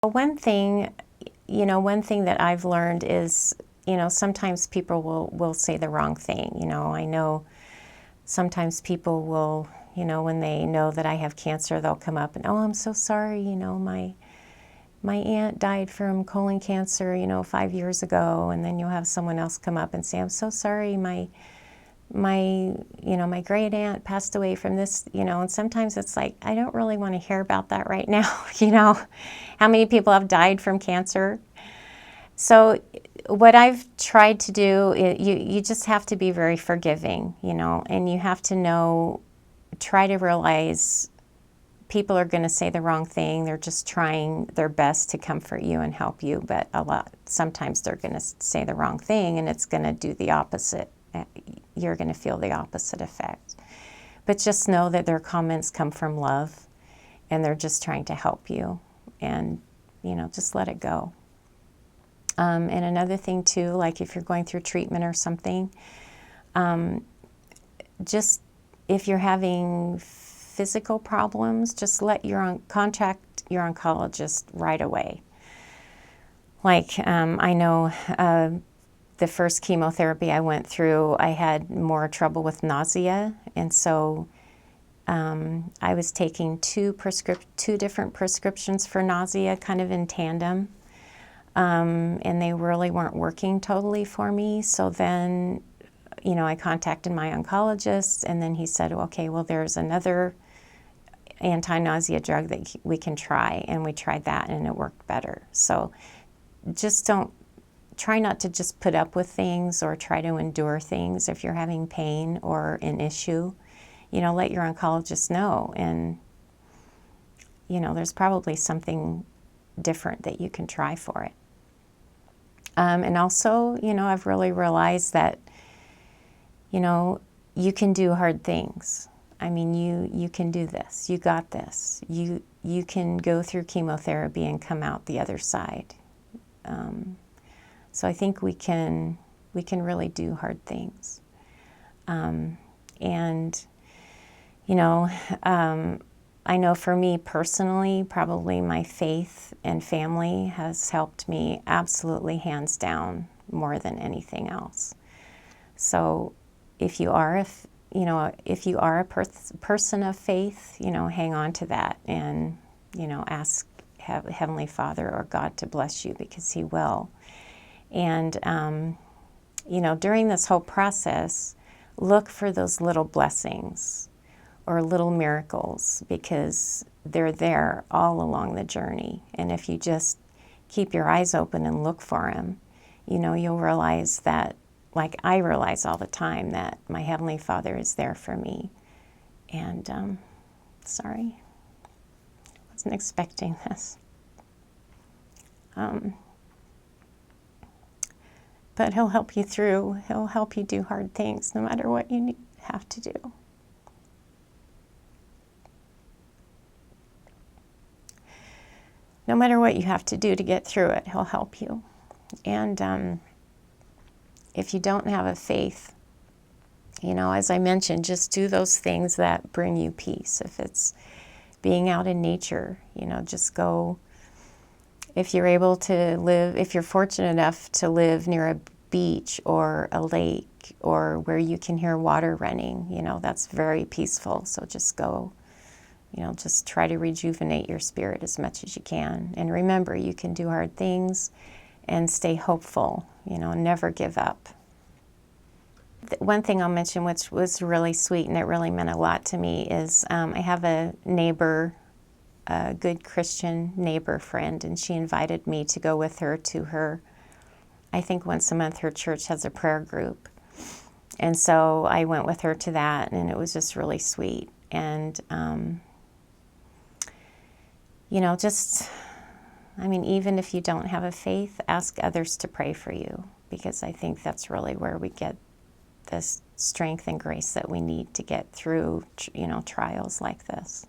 One thing, one thing that I've learned is, sometimes people will say the wrong thing. I know sometimes people will, when they know that I have cancer, they'll come up and, oh, I'm so sorry, my aunt died from colon cancer, 5 years ago. And then you'll have someone else come up and say, I'm so sorry, my great aunt passed away from this, and sometimes it's like, I don't really want to hear about that right now. How many people have died from cancer? So what I've tried to do, you just have to be very forgiving, and you have to try to realize people are going to say the wrong thing. They're just trying their best to comfort you and help you, but sometimes they're going to say the wrong thing and it's going to do the opposite. You're going to feel the opposite effect. But just know that their comments come from love and they're just trying to help you, and just let it go. And another thing too, like if you're going through treatment or something, just if you're having physical problems, just contact your oncologist right away. Like I know the first chemotherapy I went through, I had more trouble with nausea, and so I was taking two different prescriptions for nausea, kind of in tandem, and they really weren't working totally for me. So then, I contacted my oncologist, and then he said, okay, well, there's another anti-nausea drug that we can try, and we tried that, and it worked better. So just try not to just put up with things or try to endure things. If you're having pain or an issue, let your oncologist know, and there's probably something different that you can try for it. And also, I've really realized that, you can do hard things. I mean, you can do this. You got this. You can go through chemotherapy and come out the other side. So I think we can really do hard things. And, I know for me personally, probably my faith and family has helped me absolutely hands down more than anything else. So if you are a person of faith, hang on to that and, ask Heavenly Father or God to bless you, because He will. And, during this whole process, look for those little blessings or little miracles, because they're there all along the journey. And if you just keep your eyes open and look for them, you'll realize that, like I realize all the time, that my Heavenly Father is there for me. And sorry, I wasn't expecting this. But He'll help you through. He'll help you do hard things, no matter what you have to do. No matter what you have to do to get through it, He'll help you. And if you don't have a faith, as I mentioned, just do those things that bring you peace. If it's being out in nature, just go. If you're able to live, if you're fortunate enough to live near a beach or a lake or where you can hear water running, that's very peaceful. So just go, just try to rejuvenate your spirit as much as you can. And remember, you can do hard things and stay hopeful, never give up. One thing I'll mention, which was really sweet and it really meant a lot to me, is I have a neighbor, a good Christian neighbor friend, and she invited me to go with her to her, I think once a month her church has a prayer group. And so I went with her to that, and it was just really sweet. And, even if you don't have a faith, ask others to pray for you, because I think that's really where we get the strength and grace that we need to get through, trials like this.